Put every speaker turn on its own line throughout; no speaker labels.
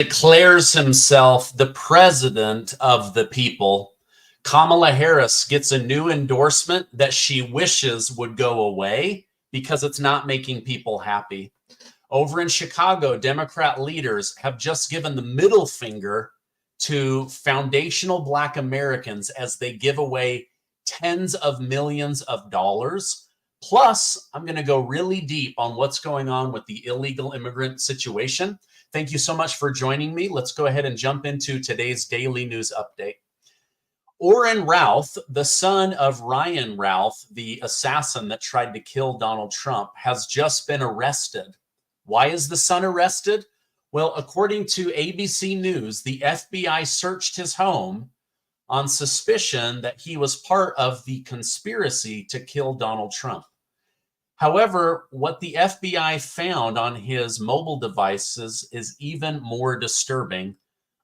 Declares himself the president of the people. Kamala Harris gets a new endorsement that she wishes would go away because it's not making people happy. Over in Chicago, Democrat leaders have just given the middle finger to foundational Black Americans as they give away tens of millions of dollars. Plus, I'm going to go really deep on what's going on with the illegal immigrant situation. Thank you so much for joining me. Let's go ahead and jump into today's daily news update. Oran Routh, the son of Ryan Routh, the assassin that tried to kill Donald Trump, has just been arrested. Why is the son arrested? Well, according to ABC News, the FBI searched his home on suspicion that he was part of the conspiracy to kill Donald Trump. However, what the FBI found on his mobile devices is even more disturbing.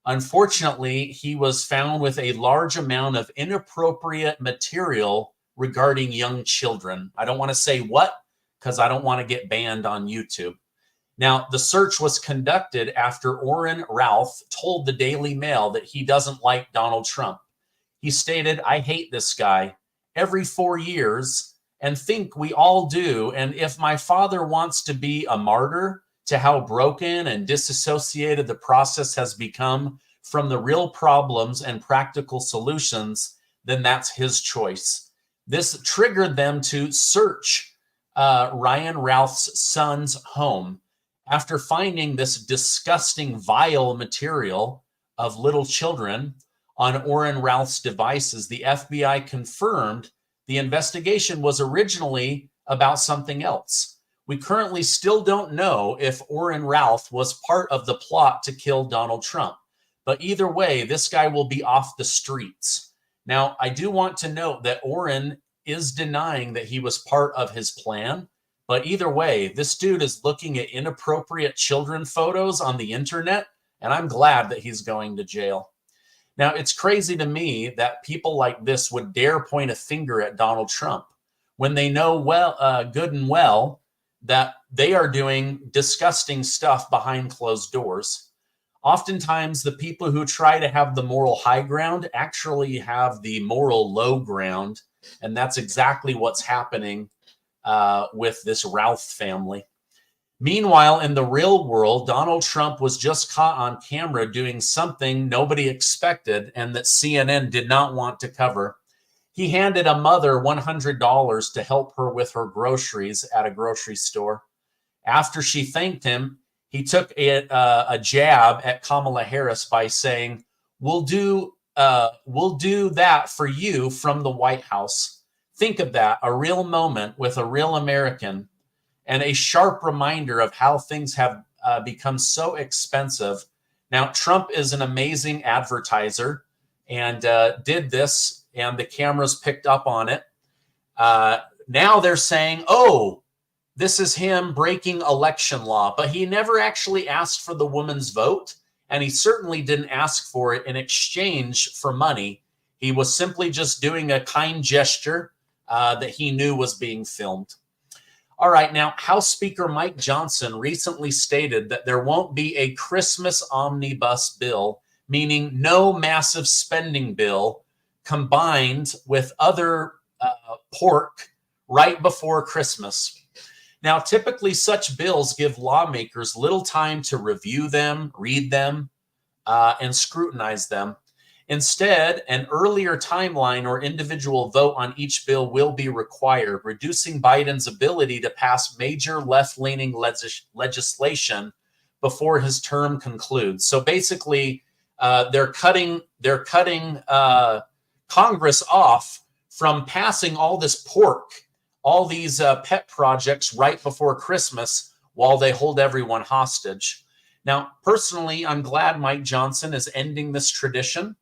Unfortunately, he was found with a large amount of inappropriate material regarding young children. I don't want to say what, because I don't want to get banned on YouTube. Now, the search was conducted after Oran Routh told the Daily Mail that he doesn't like Donald Trump. He stated, "I hate this guy every 4 years and think we all do. And if my father wants to be a martyr to how broken and disassociated the process has become from the real problems and practical solutions, then that's his choice." This triggered them to search Ryan Routh's son's home. After finding this disgusting, vile material of little children on Orin Ralph's devices, the FBI confirmed the investigation was originally about something else. We currently still don't know if Orin Routh was part of the plot to kill Donald Trump. But either way, this guy will be off the streets. Now, I do want to note that Orin is denying that he was part of his plan. But either way, this dude is looking at inappropriate children photos on the internet, and I'm glad that he's going to jail. Now, it's crazy to me that people like this would dare point a finger at Donald Trump when they know good and well that they are doing disgusting stuff behind closed doors. Oftentimes, the people who try to have the moral high ground actually have the moral low ground, and that's exactly what's happening with this Routh family. Meanwhile, in the real world, Donald Trump was just caught on camera doing something nobody expected and that CNN did not want to cover. He handed a mother $100 to help her with her groceries at a grocery store. After she thanked him, he took a jab at Kamala Harris by saying, we'll do that for you from the White House." Think of that, a real moment with a real American, and a sharp reminder of how things have become so expensive. Now, Trump is an amazing advertiser and did this, and the cameras picked up on it. Now they're saying, oh, this is him breaking election law, but he never actually asked for the woman's vote, and he certainly didn't ask for it in exchange for money. He was simply just doing a kind gesture that he knew was being filmed. All right, now, House Speaker Mike Johnson recently stated that there won't be a Christmas omnibus bill, meaning no massive spending bill combined with other pork right before Christmas. Now, typically such bills give lawmakers little time to review them, read them, and scrutinize them. Instead, an earlier timeline or individual vote on each bill will be required, reducing Biden's ability to pass major left-leaning legislation before his term concludes. So basically, they're cutting Congress off from passing all this pork, all these pet projects right before Christmas while they hold everyone hostage. Now, personally, I'm glad Mike Johnson is ending this tradition,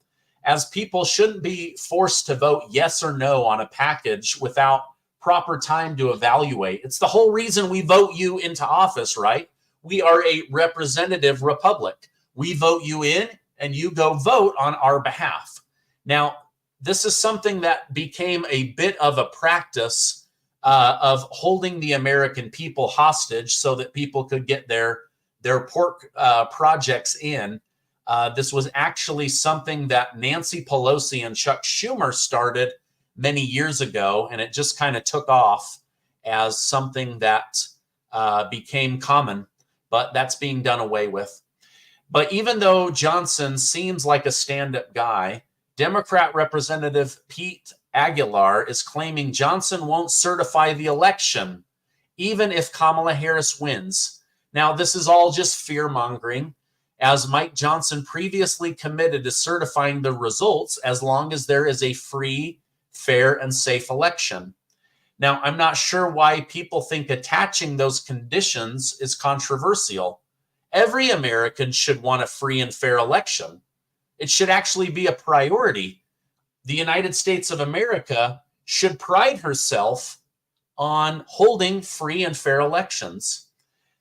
as people shouldn't be forced to vote yes or no on a package without proper time to evaluate. It's the whole reason we vote you into office, right? We are a representative republic. We vote you in and you go vote on our behalf. Now, this is something that became a bit of a practice of holding the American people hostage so that people could get their their pork projects in. This was actually something that Nancy Pelosi and Chuck Schumer started many years ago, and it just kind of took off as something that became common, but that's being done away with. But even though Johnson seems like a stand-up guy, Democrat Representative Pete Aguilar is claiming Johnson won't certify the election, even if Kamala Harris wins. Now, this is all just fear-mongering, as Mike Johnson previously committed to certifying the results as long as there is a free, fair, and safe election. Now, I'm not sure why people think attaching those conditions is controversial. Every American should want a free and fair election. It should actually be a priority. The United States of America should pride herself on holding free and fair elections.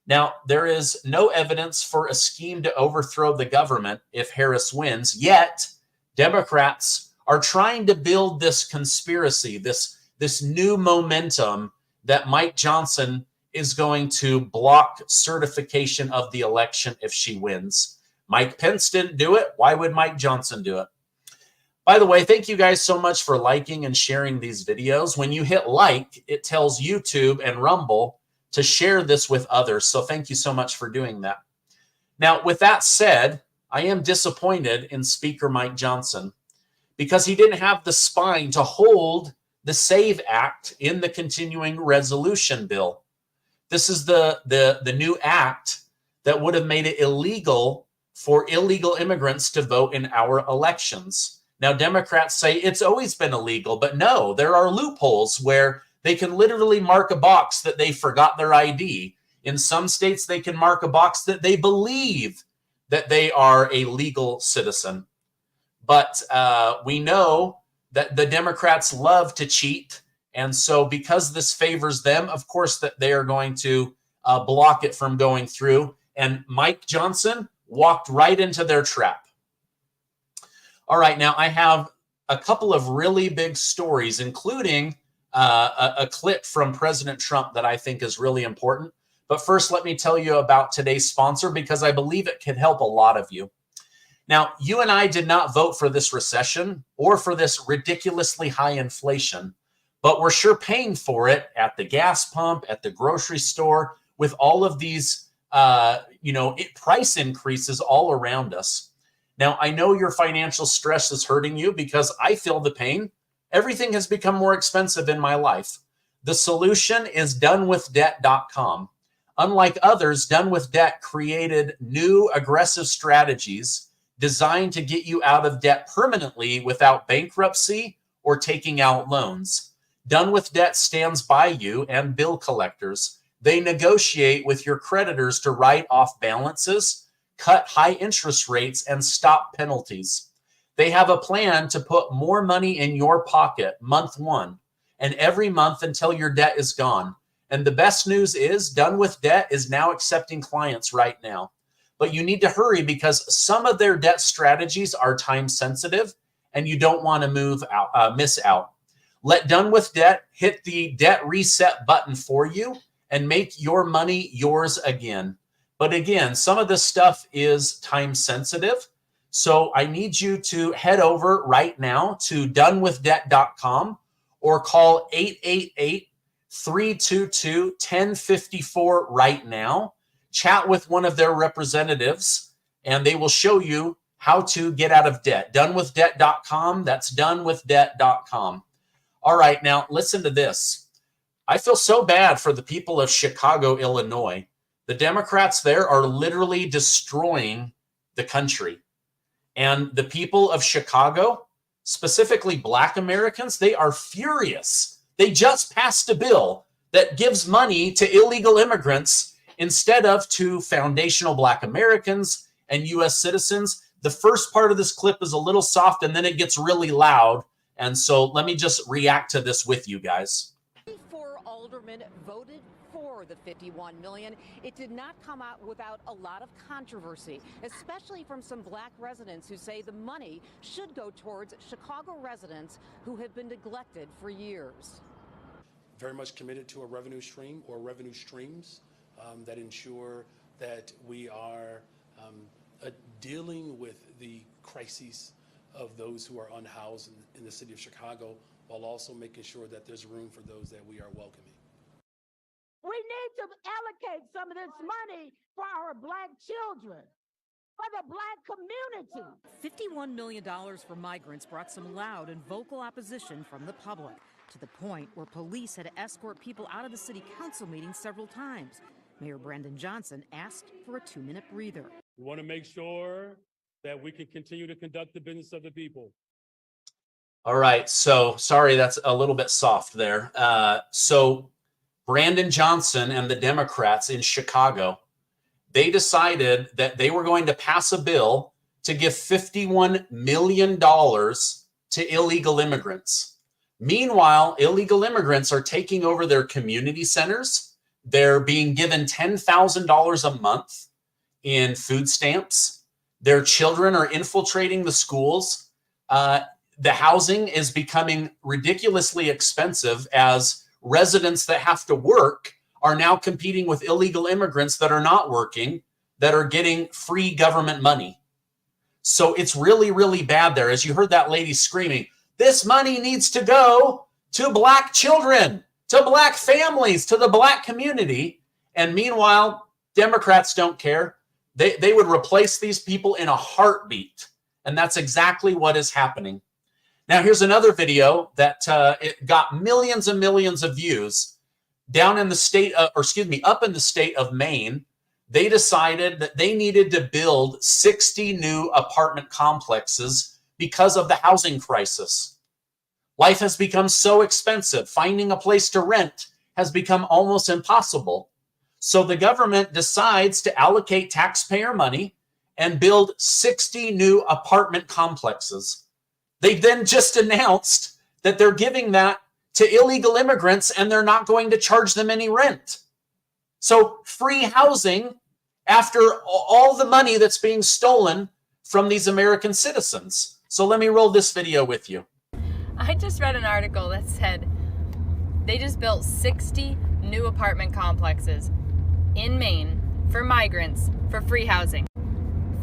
Now, there is no evidence for a scheme to overthrow the government if Harris wins, yet Democrats are trying to build this conspiracy, this new momentum that Mike Johnson is going to block certification of the election if she wins. Mike Pence didn't do it. Why would Mike Johnson do it? By the way, thank you guys so much for liking and sharing these videos. When you hit like, it tells YouTube and Rumble to share this with others. So thank you so much for doing that. Now, with that said, I am disappointed in Speaker Mike Johnson because he didn't have the spine to hold the SAVE Act in the continuing resolution bill. This is the new act that would have made it illegal for illegal immigrants to vote in our elections. Now, Democrats say it's always been illegal, but no, there are loopholes where they can literally mark a box that they forgot their ID. In some states, they can mark a box that they believe that they are a legal citizen. But we know that the Democrats love to cheat. And so because this favors them, of course, that they are going to block it from going through. And Mike Johnson walked right into their trap. All right, now I have a couple of really big stories, including a clip from President Trump that I think is really important. But first, let me tell you about today's sponsor because I believe it could help a lot of you. Now, you and I did not vote for this recession or for this ridiculously high inflation, but we're sure paying for it at the gas pump, at the grocery store, with all of these, price increases all around us. Now, I know your financial stress is hurting you because I feel the pain. Everything has become more expensive in my life. The solution is donewithdebt.com. Unlike others, Done With Debt created new aggressive strategies designed to get you out of debt permanently without bankruptcy or taking out loans. Done With Debt stands by you and bill collectors. They negotiate with your creditors to write off balances, cut high interest rates, and stop penalties. They have a plan to put more money in your pocket month one and every month until your debt is gone. And the best news is Done With Debt is now accepting clients right now. But you need to hurry because some of their debt strategies are time sensitive and you don't want to miss out. Let Done With Debt hit the debt reset button for you and make your money yours again. But again, some of this stuff is time sensitive. So I need you to head over right now to donewithdebt.com or call 888-322-1054 right now. Chat with one of their representatives and they will show you how to get out of debt. Donewithdebt.com. That's donewithdebt.com. All right, now listen to this. I feel so bad for the people of Chicago, Illinois. The Democrats there are literally destroying the country. And the people of Chicago, specifically Black Americans, they are furious. They just passed a bill that gives money to illegal immigrants instead of to foundational Black Americans and U.S. citizens. The first part of this clip is a little soft and then it gets really loud. And so let me just react to this with you guys.
4 aldermen voted for the $51 million. It did not come out without a lot of controversy, especially from some Black residents who say the money should go towards Chicago residents who have been neglected for years.
Very much committed to a revenue stream or revenue streams that ensure that we are dealing with the crises of those who are unhoused in the city of Chicago, while also making sure that there's room for those that we are welcoming.
We need to allocate some of this money for our Black children, for the Black community.
$51 million for migrants brought some loud and vocal opposition from the public, to the point where police had to escort people out of the city council meeting several times. Mayor Brandon Johnson asked for a 2-minute breather.
We want to make sure that we can continue to conduct the business of the people.
All right. So sorry, that's a little bit soft there. So Brandon Johnson and the Democrats in Chicago, they decided that they were going to pass a bill to give $51 million to illegal immigrants. Meanwhile, illegal immigrants are taking over their community centers. They're being given $10,000 a month in food stamps. Their children are infiltrating the schools. The housing is becoming ridiculously expensive as residents that have to work are now competing with illegal immigrants that are not working, that are getting free government money. So it's really, really bad there. As you heard that lady screaming, this money needs to go to Black children, to Black families, to the Black community. And meanwhile, Democrats don't care. They would replace these people in a heartbeat. And that's exactly what is happening. Now, here's another video that it got millions and millions of views. Down in the state, up in the state of Maine, they decided that they needed to build 60 new apartment complexes because of the housing crisis. Life has become so expensive. Finding a place to rent has become almost impossible. So the government decides to allocate taxpayer money and build 60 new apartment complexes. They then just announced that they're giving that to illegal immigrants and they're not going to charge them any rent. So free housing after all the money that's being stolen from these American citizens. So let me roll this video with you.
I just read an article that said they just built 60 new apartment complexes in Maine for migrants for free housing.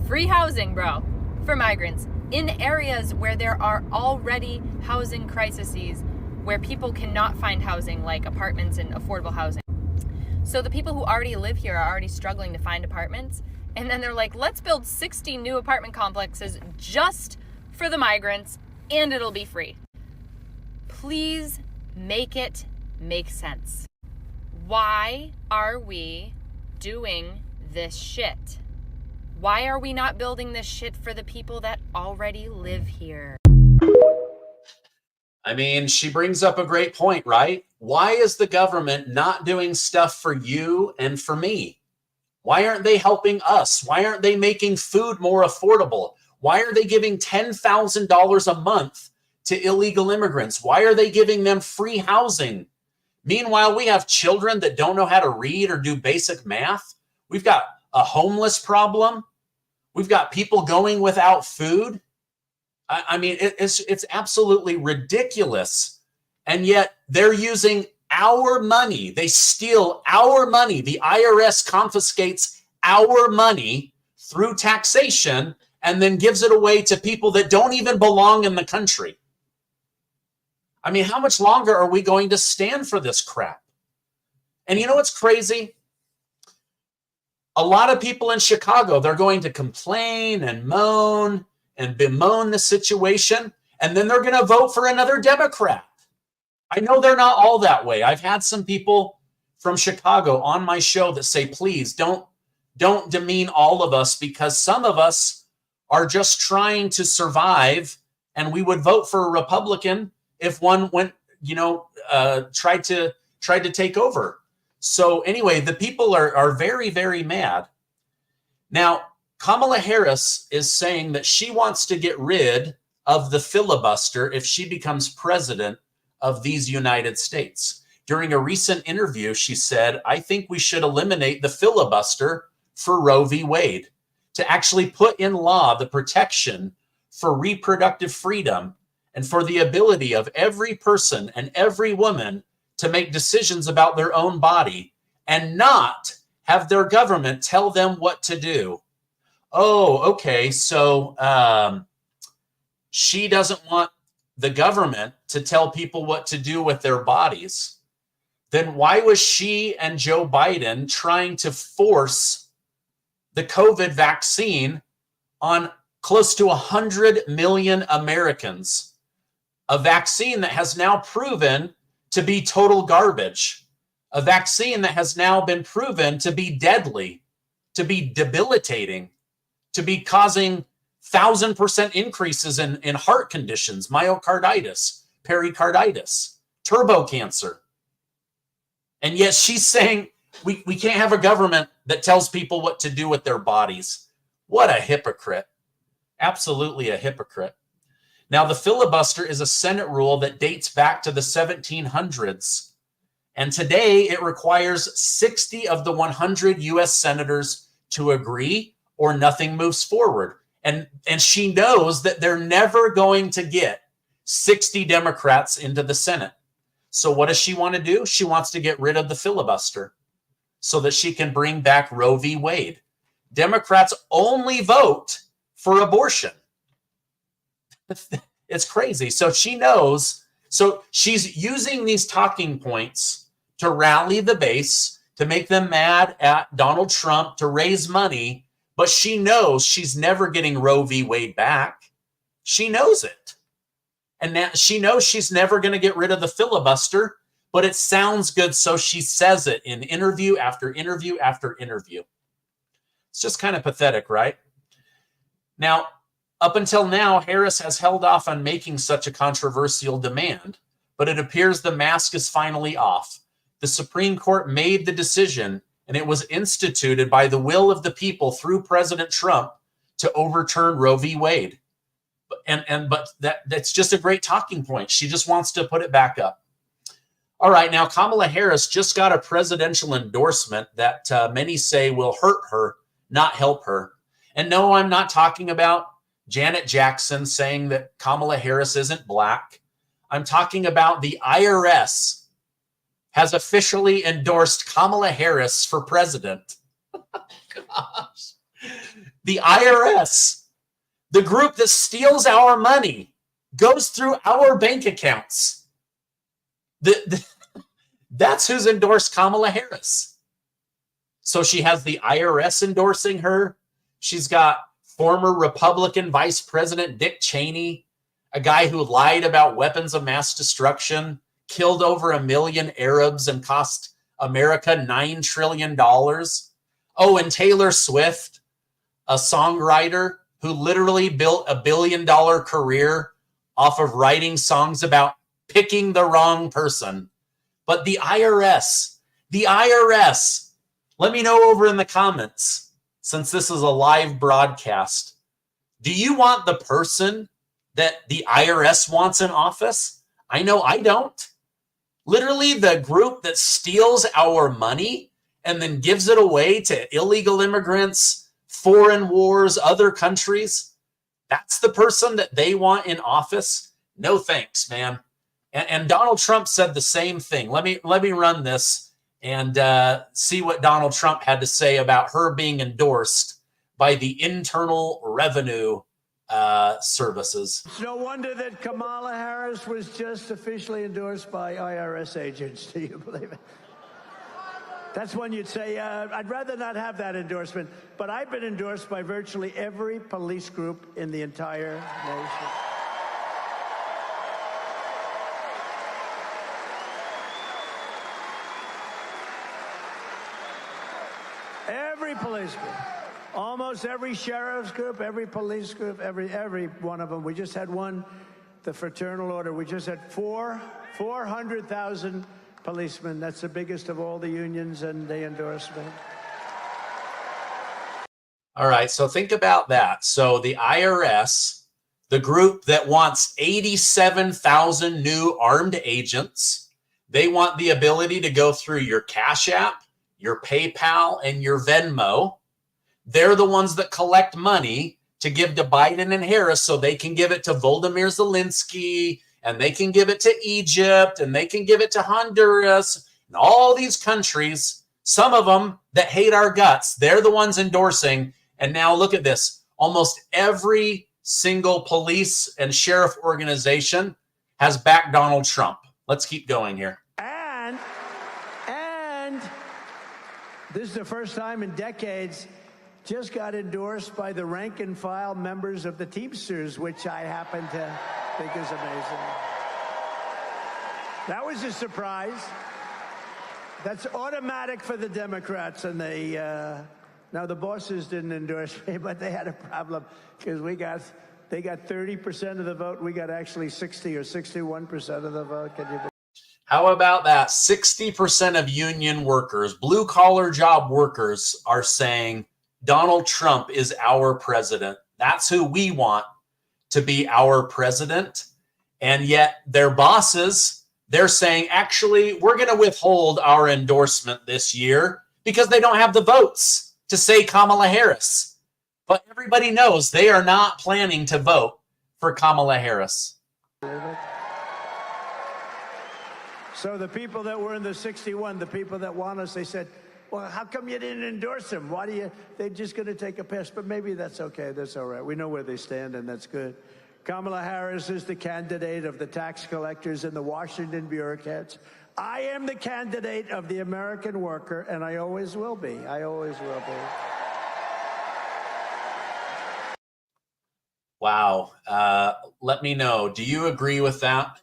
Free housing, bro, for migrants in areas where there are already housing crises, where people cannot find housing, like apartments and affordable housing. So the people who already live here are already struggling to find apartments. And then they're like, let's build 60 new apartment complexes just for the migrants, and it'll be free. Please make it make sense. Why are we doing this shit? Why are we not building this shit for the people that already live here?
I mean, she brings up a great point, right? Why is the government not doing stuff for you and for me? Why aren't they helping us? Why aren't they making food more affordable? Why are they giving $10,000 a month to illegal immigrants? Why are they giving them free housing? Meanwhile, we have children that don't know how to read or do basic math. We've got a homeless problem. We've got people going without food. I mean, it's absolutely ridiculous. And yet they're using our money. They steal our money. The IRS confiscates our money through taxation and then gives it away to people that don't even belong in the country. I mean, how much longer are we going to stand for this crap? And you know what's crazy? A lot of people in Chicago, they're going to complain and moan and bemoan the situation, and then they're going to vote for another Democrat. I know they're not all that way. I've had some people from Chicago on my show that say, please don't demean all of us, because some of us are just trying to survive, and we would vote for a Republican if one went, tried to take over. So anyway, the people are very, very mad. Now, Kamala Harris is saying that she wants to get rid of the filibuster if she becomes president of these United States. During a recent interview, she said, I think we should eliminate the filibuster for Roe v. Wade, to actually put in law the protection for reproductive freedom and for the ability of every person and every woman to make decisions about their own body and not have their government tell them what to do. Oh, okay. So she doesn't want the government to tell people what to do with their bodies. Then why was she and Joe Biden trying to force the COVID vaccine on close to 100 million Americans? A vaccine that has now proven to be total garbage. A vaccine that has now been proven to be deadly, to be debilitating, to be causing 1,000% increases in heart conditions, myocarditis, pericarditis, turbo cancer. And yet she's saying we can't have a government that tells people what to do with their bodies. What a hypocrite. Absolutely a hypocrite. Now, the filibuster is a Senate rule that dates back to the 1700s. And today it requires 60 of the 100 U.S. senators to agree or nothing moves forward. And she knows that they're never going to get 60 Democrats into the Senate. So what does she want to do? She wants to get rid of the filibuster so that she can bring back Roe v. Wade. Democrats only vote for abortion. It's crazy. So she knows. So she's using these talking points to rally the base, to make them mad at Donald Trump, to raise money. But she knows she's never getting Roe v. Wade back. She knows it. And now she knows she's never going to get rid of the filibuster, but it sounds good, so she says it in interview after interview after interview. It's just kind of pathetic, right? Now, up until now, Harris has held off on making such a controversial demand, but it appears the mask is finally off. The Supreme Court made the decision, and it was instituted by the will of the people through President Trump to overturn Roe v. Wade. But that's just a great talking point. She just wants to put it back up. All right, now Kamala Harris just got a presidential endorsement that many say will hurt her, not help her. And no, I'm not talking about Janet Jackson saying that Kamala Harris isn't black. I'm talking about the IRS has officially endorsed Kamala Harris for president. Gosh. The IRS, the group that steals our money, goes through our bank accounts. That's who's endorsed Kamala Harris. So she has the IRS endorsing her. She's got former Republican Vice President Dick Cheney, a guy who lied about weapons of mass destruction, killed over 1 million Arabs and cost America $9 trillion. Oh, and Taylor Swift, a songwriter who literally built a $1 billion career off of writing songs about picking the wrong person. But the IRS, let me know over in the comments, since this is a live broadcast, do you want the person that the IRS wants in office? I know I don't. Literally the group that steals our money and then gives it away to illegal immigrants, foreign wars, other countries. That's the person that they want in office. No thanks, man. And Donald Trump said the same thing. Let me run this and see what Donald Trump had to say about her being endorsed by the Internal Revenue Services.
It's no wonder that Kamala Harris was just officially endorsed by IRS agents. Do you believe it? That's when you'd say, I'd rather not have that endorsement. But I've been endorsed by virtually every police group in the entire nation. Every police group. Almost every sheriff's group, every police group, every one of them. We just had one, the Fraternal Order. We just had 400,000 policemen. That's the biggest of all the unions, and they endorsed me.
All right, so think about that. So the IRS, the group that wants 87,000 new armed agents, they want the ability to go through your Cash App, your PayPal, and your Venmo. They're the ones that collect money to give to Biden and Harris so they can give it to Volodymyr Zelensky, and they can give it to Egypt, and they can give it to Honduras, and all these countries Some of them that hate our guts, they're the ones endorsing. And now look at this. Almost every single police and sheriff organization has backed Donald Trump. Let's keep going here.
And this is the first time in decades, just got endorsed by the rank and file members of the Teamsters, which I happen to think is amazing. That was a surprise. That's automatic for the Democrats, and they now the bosses didn't endorse me, but they had a problem because they got 30% of the vote. We got actually 60 or 61% of the vote. Can you believe?
How about that? 60% of union workers, blue collar job workers, are saying Donald Trump is our president. That's who we want to be our president. And yet their bosses, they're saying, actually, we're going to withhold our endorsement this year because they don't have the votes to say Kamala Harris. But everybody knows they are not planning to vote for Kamala Harris.
So the people that were in the 61, the people that want us, they said, well, how come you didn't endorse him? Why do you, they're just going to take a pass. But maybe that's okay. That's all right. We know where they stand, and that's good. Kamala Harris is the candidate of the tax collectors and the Washington bureaucrats. I am the candidate of the American worker, and I always will be. I always will be.
Wow. Let me know. Do you agree with that?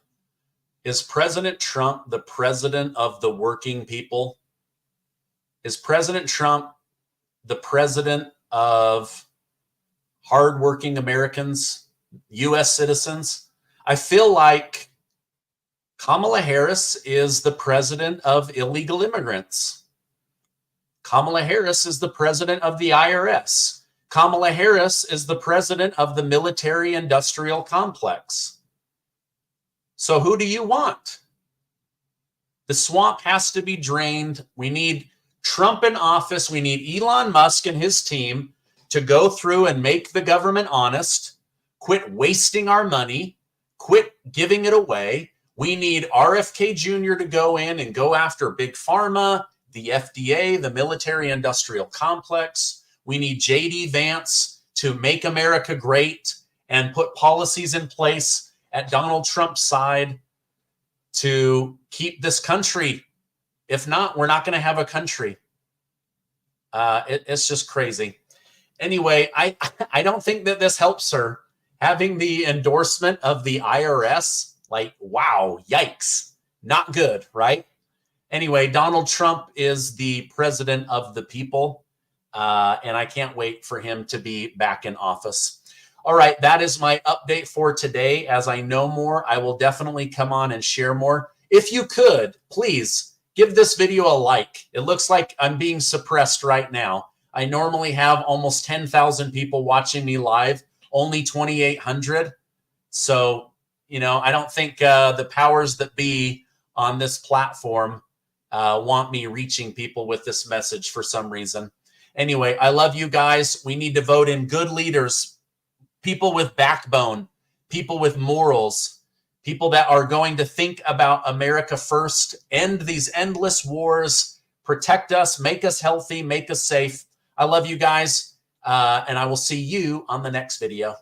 Is President Trump the president of the working people? Is President Trump the president of hardworking Americans, U.S. citizens? I feel like Kamala Harris is the president of illegal immigrants. Kamala Harris is the president of the IRS. Kamala Harris is the president of the military-industrial complex. So who do you want? The swamp has to be drained. We need Trump in office. We need Elon Musk and his team to go through and make the government honest, quit wasting our money, quit giving it away. We need RFK Jr. to go in and go after Big Pharma, the FDA, the military-industrial complex. We need J.D. Vance to make America great and put policies in place at Donald Trump's side to keep this country. If not, we're not going to have a country. It's just crazy. Anyway, I don't think that this helps her. Having the endorsement of the IRS, like, wow, yikes. Not good, right? Anyway, Donald Trump is the president of the people, and I can't wait for him to be back in office. All right, that is my update for today. As I know more, I will definitely come on and share more. If you could, please give this video a like. It looks like I'm being suppressed right now. I normally have almost 10,000 people watching me live, only 2,800. So, you know, I don't think the powers that be on this platform want me reaching people with this message for some reason. Anyway, I love you guys. We need to vote in good leaders, people with backbone, people with morals, people that are going to think about America first, end these endless wars, protect us, make us healthy, make us safe. I love you guys, and I will see you on the next video.